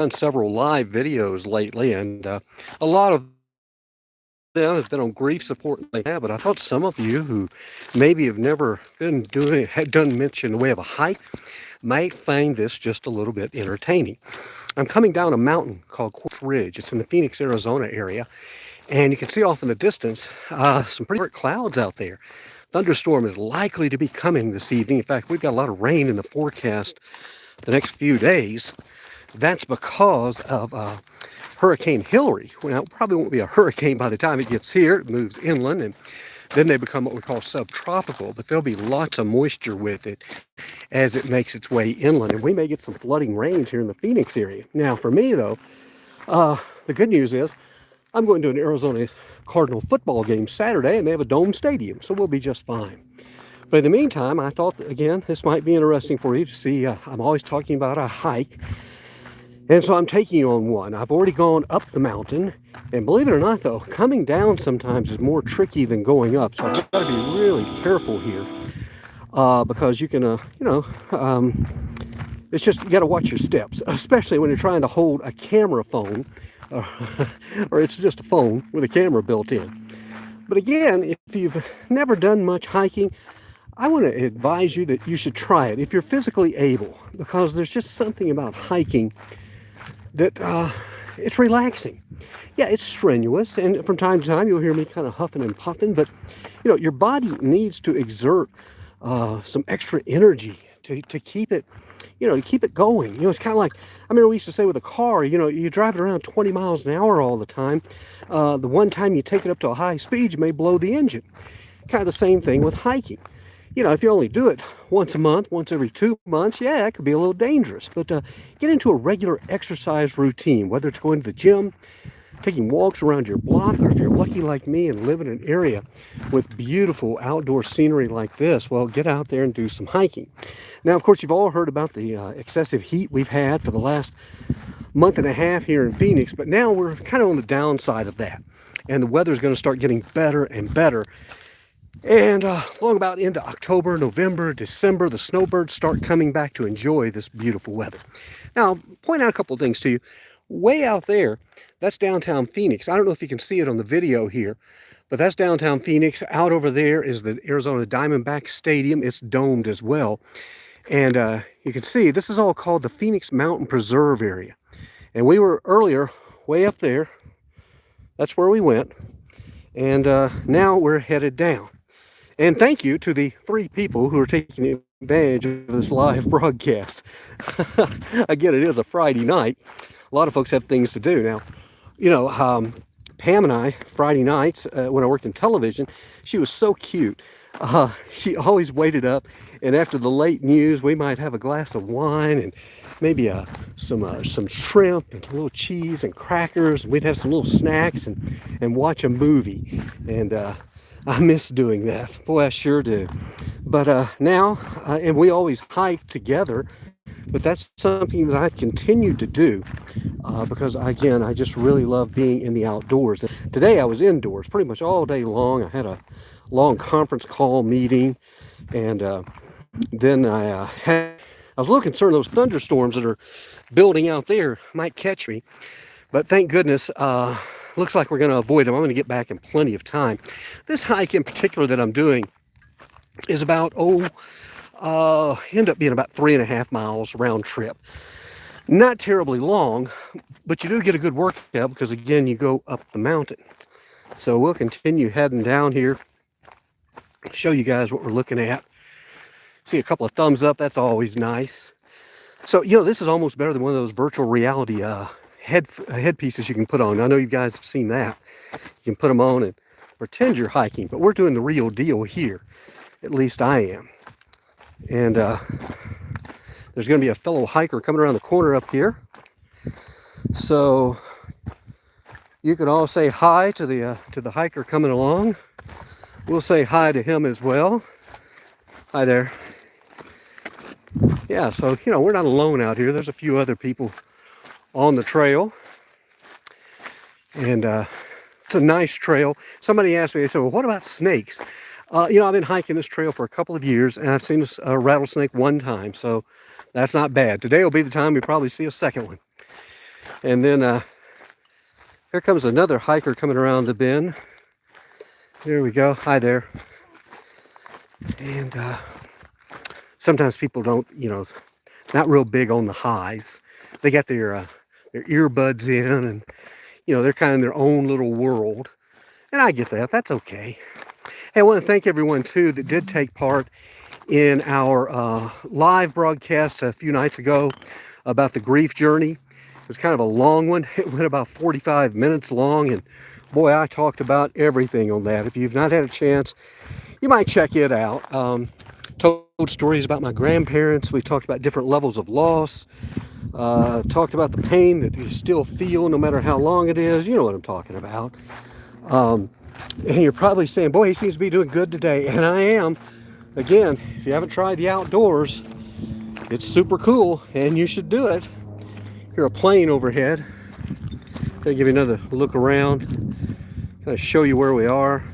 done several live videos lately, and a lot of them have been on grief support like that. But I thought some of you who maybe have never been doing had done much in the way of a hike might find this just a little bit entertaining. I'm coming down a mountain called Quartz Ridge. It's in the Phoenix, Arizona area, and you can see off in the distance some pretty dark clouds out there. Thunderstorm is likely to be coming this evening. In fact, we've got a lot of rain in the forecast the next few days. That's because of Hurricane Hillary. Well, it probably won't be a hurricane by the time it gets here. It moves inland, and then they become what we call subtropical, but there'll be lots of moisture with it as it makes its way inland, and we may get some flooding rains here in the Phoenix area. Now, for me, though, the good news is I'm going to an Arizona Cardinal football game Saturday, and they have a dome stadium, so we'll be just fine. But in the meantime, I thought, again, this might be interesting for you to see. I'm always talking about a hike, and so I'm taking you on one. I've already gone up the mountain, and believe it or not, though, coming down sometimes is more tricky than going up, so I've got to be really careful here because you can, it's just you got to watch your steps, especially when you're trying to hold a camera phone, or it's just a phone with a camera built in. But again, if you've never done much hiking, I want to advise you that you should try it if you're physically able, because there's just something about hiking that it's relaxing. Yeah, it's strenuous, and from time to time you'll hear me kind of huffing and puffing, but your body needs to exert some extra energy to keep it, to keep it going. It's kind of like, I remember we used to say with a car, you drive it around 20 miles an hour all the time. The one time you take it up to a high speed, you may blow the engine. Kind of the same thing with hiking. If you only do it once a month, once every 2 months, yeah, it could be a little dangerous. But get into a regular exercise routine, whether it's going to the gym, taking walks around your block, or if you're lucky like me and live in an area with beautiful outdoor scenery like this, well, get out there and do some hiking. Now, of course, you've all heard about the excessive heat we've had for the last month and a half here in Phoenix, but now we're kind of on the downside of that. And the weather's going to start getting better and better. And long about into October, November, December, the snowbirds start coming back to enjoy this beautiful weather. Now, I'll point out a couple of things to you. Way out there, that's downtown Phoenix. I don't know if you can see it on the video here, but that's downtown Phoenix. Out over there is the Arizona Diamondback Stadium. It's domed as well. And you can see this is all called the Phoenix Mountain Preserve area. And we were earlier way up there. That's where we went. And now we're headed down. And thank you to the 3 people who are taking advantage of this live broadcast. Again, it is a Friday night. A lot of folks have things to do. Now, Pam and I, Friday nights, when I worked in television, she was so cute. She always waited up, and after the late news, we might have a glass of wine and maybe some shrimp and a little cheese and crackers. We'd have some little snacks and watch a movie. And I miss doing that. Boy, I sure do. But now, and we always hike together, but that's something that I've continued to do because, again, I just really love being in the outdoors. Today I was indoors pretty much all day long. I had a long conference call meeting, and then I was a little concerned those thunderstorms that are building out there might catch me. But thank goodness, looks like we're going to avoid them. I'm going to get back in plenty of time. This hike in particular that I'm doing is about, end up being about 3.5 miles round trip. Not terribly long, but you do get a good workout because, again, you go up the mountain. So we'll continue heading down here, show you guys what we're looking at. See a couple of thumbs up. That's always nice. So, this is almost better than one of those virtual reality headpieces you can put on. I know you guys have seen that. You can put them on and pretend you're hiking, but we're doing the real deal here. At least I am. And there's going to be a fellow hiker coming around the corner up here. So you can all say hi to the hiker coming along. We'll say hi to him as well. Hi there. Yeah, so, we're not alone out here. There's a few other people on the trail. And it's a nice trail. Somebody asked me, they said, well, what about snakes? I've been hiking this trail for a couple of years, and I've seen a rattlesnake one time, so that's not bad. Today will be the time we probably see a second one. And then here comes another hiker coming around the bend. There we go. Hi there. And sometimes people don't, not real big on the highs. They got their earbuds in, and they're kind of in their own little world. And I get that. That's okay. Hey, I want to thank everyone too that did take part in our live broadcast a few nights ago about the grief journey. It was kind of a long one. It went about 45 minutes long, and boy, I talked about everything on that. If you've not had a chance, you might check it out. Told stories about my grandparents. We talked about different levels of loss. Talked about the pain that you still feel no matter how long it is. You know what I'm talking about. And you're probably saying, boy, he seems to be doing good today. And I am. Again, if you haven't tried the outdoors, it's super cool and you should do it. Here's a plane overhead. Gonna give you another look around. Kind of show you where we are.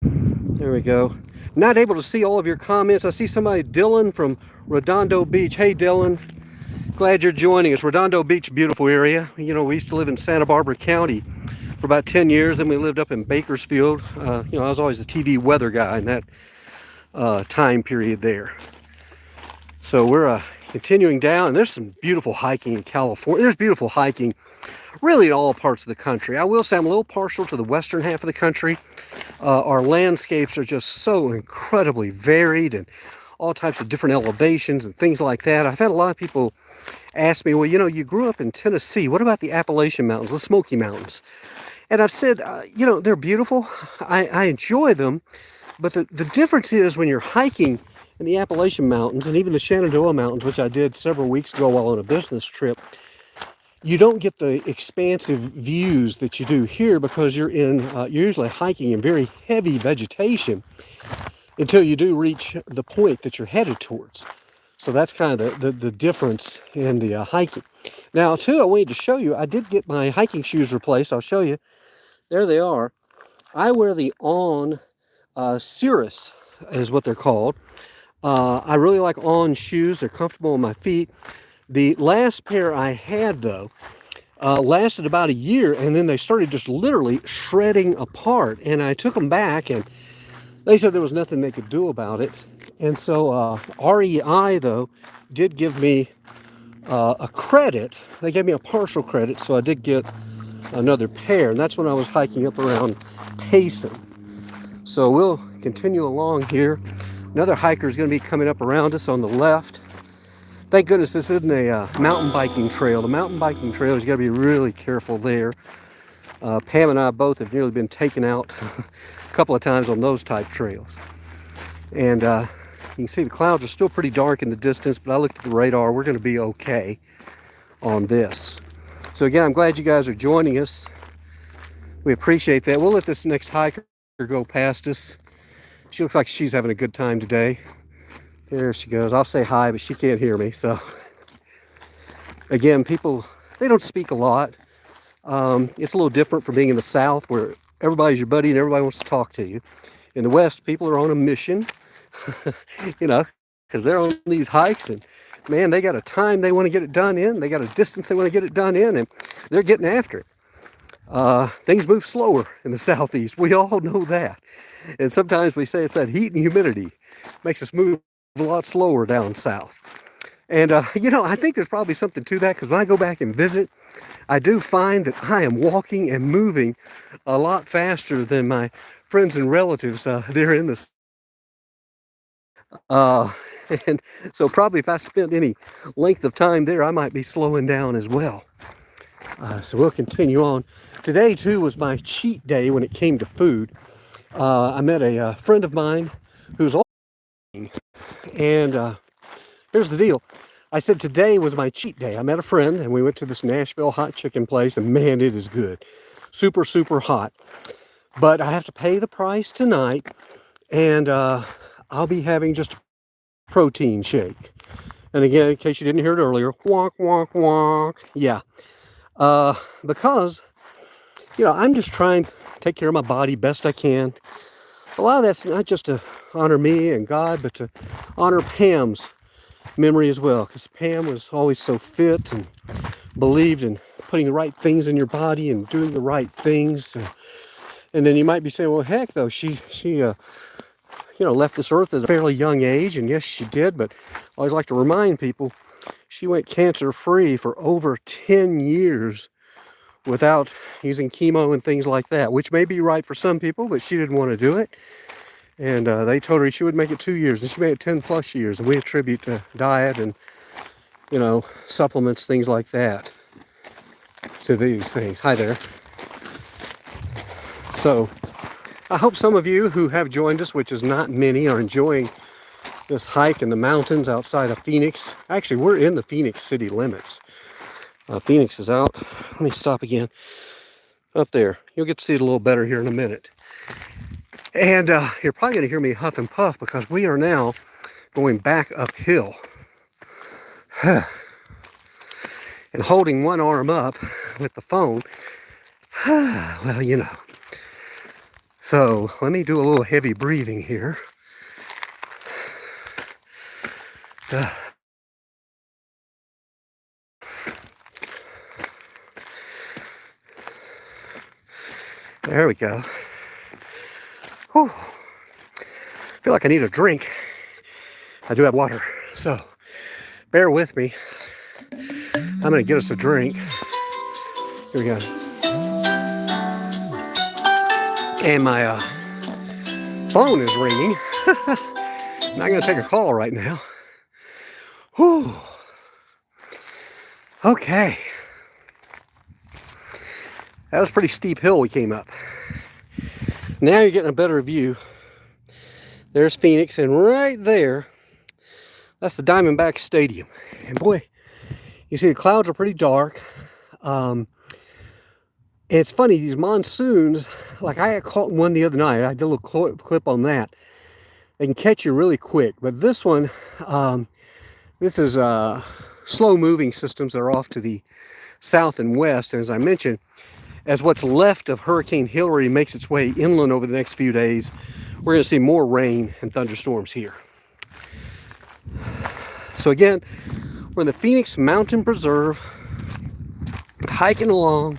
There we go. Not able to see all of your comments. I see somebody, Dylan from Redondo Beach. Hey, Dylan. Glad you're joining us. Redondo Beach, beautiful area. We used to live in Santa Barbara County for about 10 years. Then we lived up in Bakersfield. I was always the TV weather guy in that time period there. So we're continuing down, and there's some beautiful hiking in California. There's beautiful hiking really in all parts of the country. I will say I'm a little partial to the western half of the country. Our landscapes are just so incredibly varied and all types of different elevations and things like that. I've had a lot of people ask me, well, you grew up in Tennessee. What about the Appalachian Mountains, the Smoky Mountains? And I've said, they're beautiful. I enjoy them. But the difference is when you're hiking in the Appalachian Mountains and even the Shenandoah Mountains, which I did several weeks ago while on a business trip, you don't get the expansive views that you do here because you're usually hiking in very heavy vegetation until you do reach the point that you're headed towards. So that's kind of the difference in the hiking. Now, too, I wanted to show you, I did get my hiking shoes replaced. I'll show you. There they are. I wear the On Cirrus is what they're called. I really like On shoes. They're comfortable on my feet. The last pair I had, though, lasted about a year, and then they started just literally shredding apart. And I took them back, and they said there was nothing they could do about it. And so REI, though, did give me a credit. They gave me a partial credit, so I did get another pair. And that's when I was hiking up around Payson. So we'll continue along here. Another hiker is going to be coming up around us on the left. Thank goodness this isn't a mountain biking trail. The mountain biking trails, you got to be really careful there. Pam and I both have nearly been taken out a couple of times on those type trails. And you can see the clouds are still pretty dark in the distance, but I looked at the radar. We're going to be okay on this. So again, I'm glad you guys are joining us. We appreciate that. We'll let this next hiker go past us. She looks like she's having a good time today. There she goes. I'll say hi, but she can't hear me. So again, people, they don't speak a lot. It's a little different from being in the South where everybody's your buddy and everybody wants to talk to you. In the West, people are on a mission, because they're on these hikes, and man, they got a time they want to get it done in. They got a distance they want to get it done in, and they're getting after it. Things move slower in the Southeast. We all know that. And sometimes we say it's that heat and humidity makes us move a lot slower down south. And, I think there's probably something to that, because when I go back and visit, I do find that I am walking and moving a lot faster than my friends and relatives there in the and so probably if I spent any length of time there, I might be slowing down as well. So we'll continue on. Today, too, was my cheat day when it came to food. I met a friend of mine who's also eating, and here's the deal. I said today was my cheat day. I met a friend, and we went to this Nashville hot chicken place, and man, it is good. Super, super hot. But I have to pay the price tonight, and I'll be having just a protein shake. And again, in case you didn't hear it earlier, wonk, wonk, wonk. Yeah. Because, I'm just trying to take care of my body best I can. A lot of that's not just to honor me and God, but to honor Pam's memory as well, because Pam was always so fit and believed in putting the right things in your body and doing the right things. And then you might be saying, well, heck, though, she left this earth at a fairly young age. And yes, she did. But I always like to remind people, she went cancer-free for over 10 years without using chemo and things like that, which may be right for some people, but she didn't want to do it. And they told her she would make it 2 years, and she made it 10 plus years. And we attribute to diet and, supplements, things like that, to these things. Hi there. So I hope some of you who have joined us, which is not many, are enjoying this hike in the mountains outside of Phoenix. Actually, we're in the Phoenix city limits. Phoenix is out. Let me stop again. Up there. You'll get to see it a little better here in a minute. And you're probably going to hear me huff and puff because we are now going back uphill. And holding one arm up with the phone. Well, So let me do a little heavy breathing here. There we go. Whew. I feel like I need a drink. I do have water, so bear with me. I'm gonna get us a drink. Here we go. And my phone is ringing. I'm not gonna take a call right now. Whew. Okay. That was a pretty steep hill we came up. Now you're getting a better view. There's Phoenix, and right there, that's the Diamondback Stadium. And boy, you see the clouds are pretty dark. It's funny, these monsoons, like I caught one the other night. I did a little clip on that. They can catch you really quick. But this one, this is slow-moving systems that are off to the south and west. And as I mentioned, as what's left of Hurricane Hillary makes its way inland over the next few days, we're going to see more rain and thunderstorms here. So again, we're in the Phoenix Mountain Preserve, hiking along,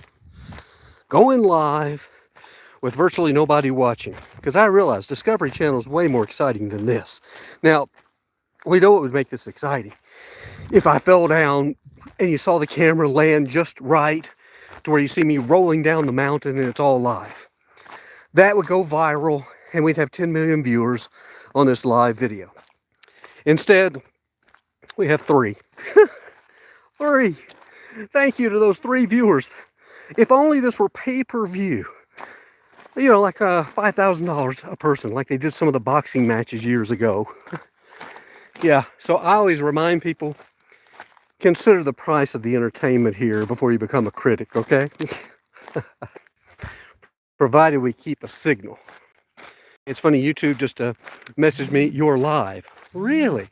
going live with virtually nobody watching. Because I realize Discovery Channel is way more exciting than this. Now, we know what would make this exciting. If I fell down and you saw the camera land just right to where you see me rolling down the mountain and it's all live. That would go viral and we'd have 10 million viewers on this live video. Instead, we have 3. 3. Thank you to those 3 viewers. If only this were pay-per-view. Like $5,000 a person, like they did some of the boxing matches years ago. Yeah, so I always remind people, consider the price of the entertainment here before you become a critic, okay? Provided we keep a signal. It's funny, YouTube just messaged me, you're live. Really?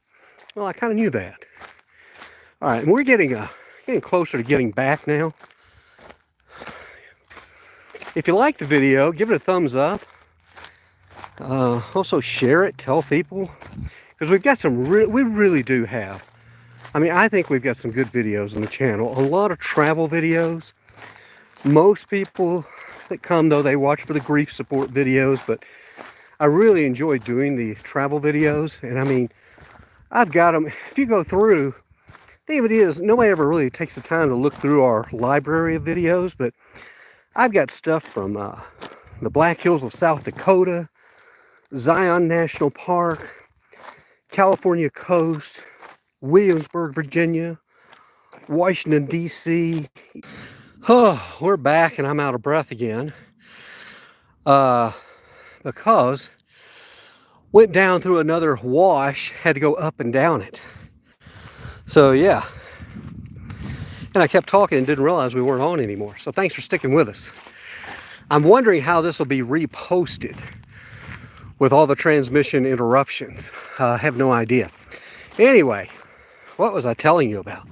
Well, I kind of knew that. All right, and we're getting closer to getting back now. If you like the video, give it a thumbs up. Also share it, tell people. Because we've got some, we really do have. I think we've got some good videos on the channel. A lot of travel videos. Most people that come, though, they watch for the grief support videos. But I really enjoy doing the travel videos. And I've got them. If you go through, the thing of it is, nobody ever really takes the time to look through our library of videos. But I've got stuff from the Black Hills of South Dakota, Zion National Park, California coast, Williamsburg, Virginia, Washington, D.C. Oh, we're back and I'm out of breath again. Because went down through another wash, had to go up and down it. So yeah. And I kept talking and didn't realize we weren't on anymore. So thanks for sticking with us. I'm wondering how this will be reposted with all the transmission interruptions. I have no idea. Anyway, what was I telling you about?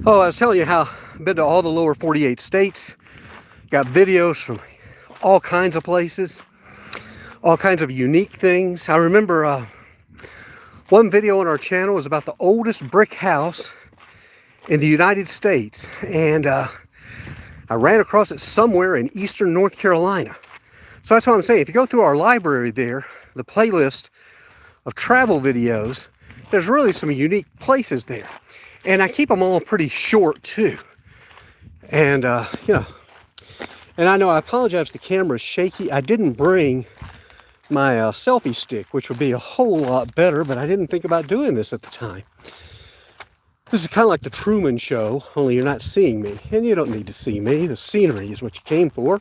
Oh, I was telling you how I've been to all the lower 48 states. Got videos from all kinds of places. All kinds of unique things. I remember one video on our channel was about the oldest brick house in the United States. And I ran across it somewhere in eastern North Carolina. So that's what I'm saying. If you go through our library there, the playlist of travel videos, there's really some unique places there. And I keep them all pretty short too. And, and I know I apologize if the camera is shaky. I didn't bring my selfie stick, which would be a whole lot better, but I didn't think about doing this at the time. This is kind of like the Truman Show, only you're not seeing me. And you don't need to see me. The scenery is what you came for.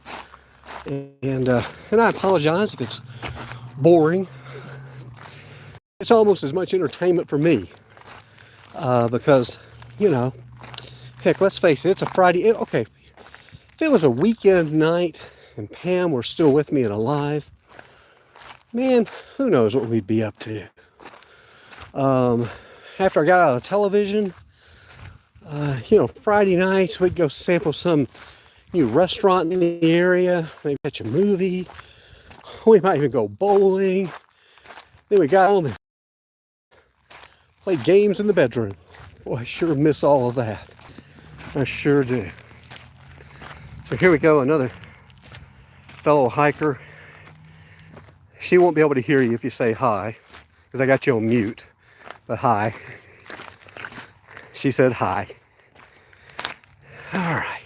And I apologize if it's boring. It's almost as much entertainment for me. Because, heck, let's face it, it's a Friday. Okay, if it was a weekend night and Pam were still with me and alive, man, who knows what we'd be up to. After I got out of television, Friday nights we'd go sample some new restaurant in the area, maybe catch a movie. We might even go bowling. Then we got home and played games in the bedroom. Boy, I sure miss all of that. I sure do. So here we go, another fellow hiker. She won't be able to hear you if you say hi, because I got you on mute. But hi. She said hi. All right.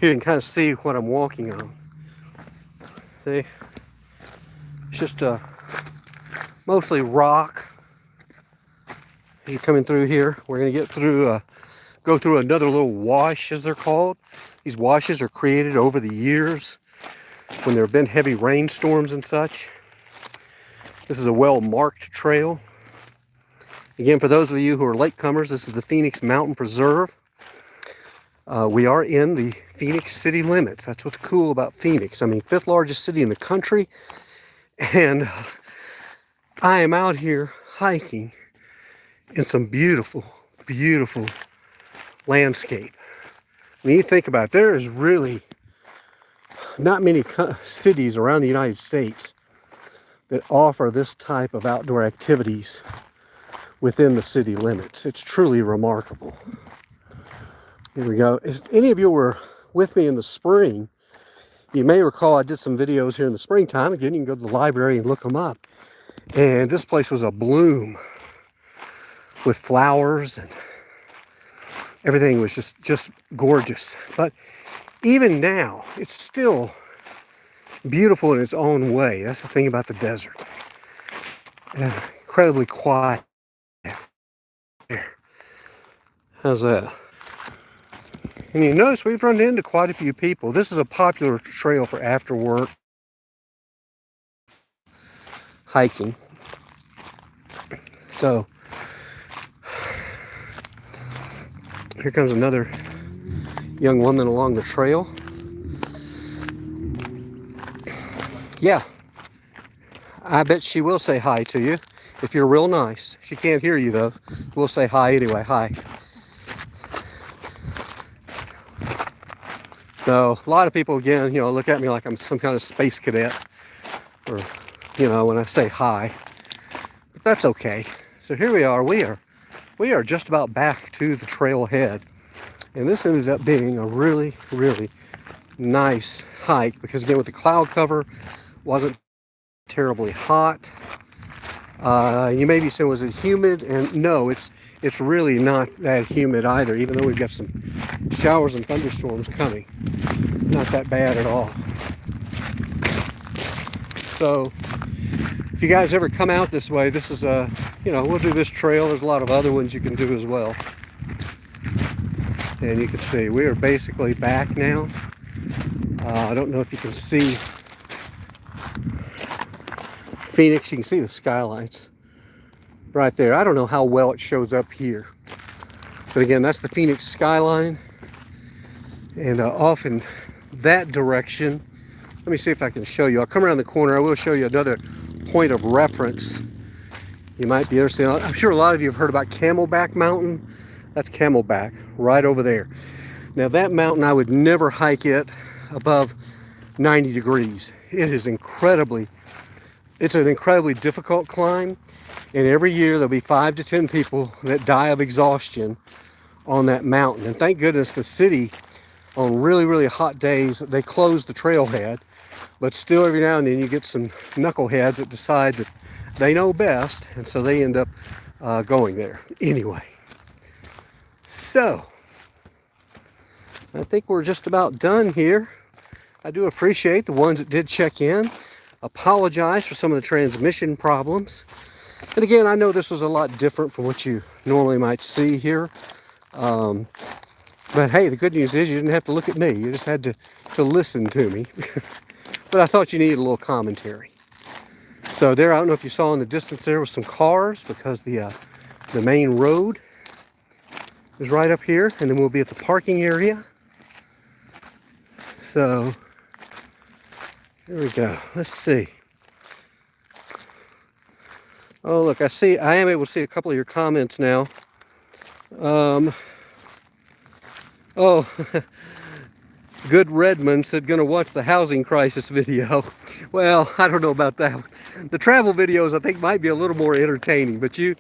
Here you can kind of see what I'm walking on. See? It's just mostly rock. As you're coming through here, we're going to get through, go through another little wash, as they're called. These washes are created over the years when there have been heavy rainstorms and such. This is a well-marked trail. Again, for those of you who are latecomers, this is the Phoenix Mountain Preserve. We are in the Phoenix city limits. That's what's cool about Phoenix. I mean, 5th largest city in the country. And I am out here hiking in some beautiful, beautiful landscape. When you think about it, there is really not many cities around the United States that offer this type of outdoor activities within the city limits. It's truly remarkable. Here we go. If any of you were with me in the spring, you may recall I did some videos here in the springtime. Again, you can go to the library and look them up. And this place was abloom with flowers, and everything was just gorgeous. But even now, it's still beautiful in its own way. That's the thing about the desert. Incredibly quiet. There. How's that? And you notice we've run into quite a few people. This is a popular trail for after work hiking. So here comes another young woman along the trail. Yeah, I bet she will say hi to you if you're real nice. She can't hear you though. We'll say hi anyway. Hi. So a lot of people, again, look at me like I'm some kind of space cadet, or, when I say hi. But that's okay. So here we are. We are just about back to the trailhead, and this ended up being a really, really nice hike because, again, with the cloud cover, wasn't terribly hot. You may be saying, was it humid? And no, it's really not that humid either, even though we've got some showers and thunderstorms coming. Not that bad at all. So if you guys ever come out this way, this is we'll do this trail. There's a lot of other ones you can do as well. And you can see we are basically back now. I don't know if you can see Phoenix. You can see the skylights right there. I don't know how well it shows up here, but again, that's the Phoenix skyline. And off in that direction, let me see if I can show you. I'll come around the corner. I will show you another point of reference you might be interested in. I'm sure a lot of you have heard about Camelback Mountain. That's Camelback right over there. Now that mountain, I would never hike it above 90 degrees. It's an incredibly difficult climb, and every year there'll be 5 to 10 people that die of exhaustion on that mountain. And thank goodness the city, on really, really hot days, they close the trailhead. But still, every now and then you get some knuckleheads that decide that they know best, and so they end up going there. Anyway, so I think we're just about done here. I do appreciate the ones that did check in. Apologize for some of the transmission problems. And again, I know this was a lot different from what you normally might see here. But hey, the good news is you didn't have to look at me. You just had to listen to me. But I thought you needed a little commentary. So there, I don't know if you saw in the distance there was some cars, because the main road is right up here, and then we'll be at the parking area. So there we go. Let's see. Oh, look, I am able to see a couple of your comments now. Oh, Good Redmond said, gonna watch the housing crisis video. Well, I don't know about that. The travel videos, I think, might be a little more entertaining, but you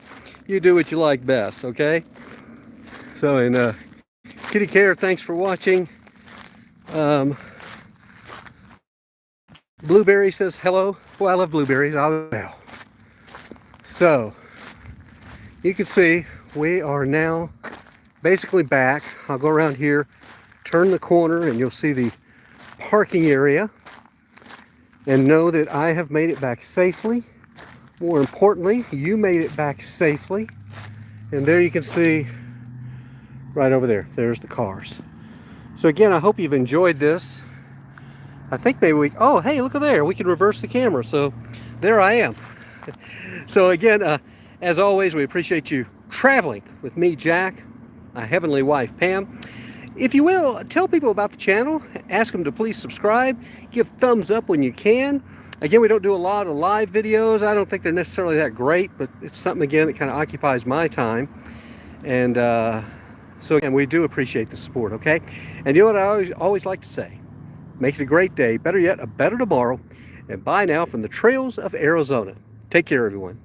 do what you like best, okay? So, and Kitty Care, thanks for watching. Blueberry says hello. Well, I love blueberries. Well. So, you can see we are now basically back. I'll go around here, turn the corner, and you'll see the parking area. And know that I have made it back safely. More importantly, you made it back safely. And there you can see, right over there, there's the cars. So again, I hope you've enjoyed this. I think maybe oh, hey, look at there. We can reverse the camera. So there I am. So again, as always, we appreciate you traveling with me, Jack, my heavenly wife, Pam. If you will, tell people about the channel. Ask them to please subscribe. Give thumbs up when you can. Again, we don't do a lot of live videos. I don't think they're necessarily that great, but it's something, again, that kind of occupies my time. And so, again, we do appreciate the support, okay? And you know what I always like to say? Make it a great day. Better yet, a better tomorrow. And bye now from the trails of Arizona. Take care, everyone.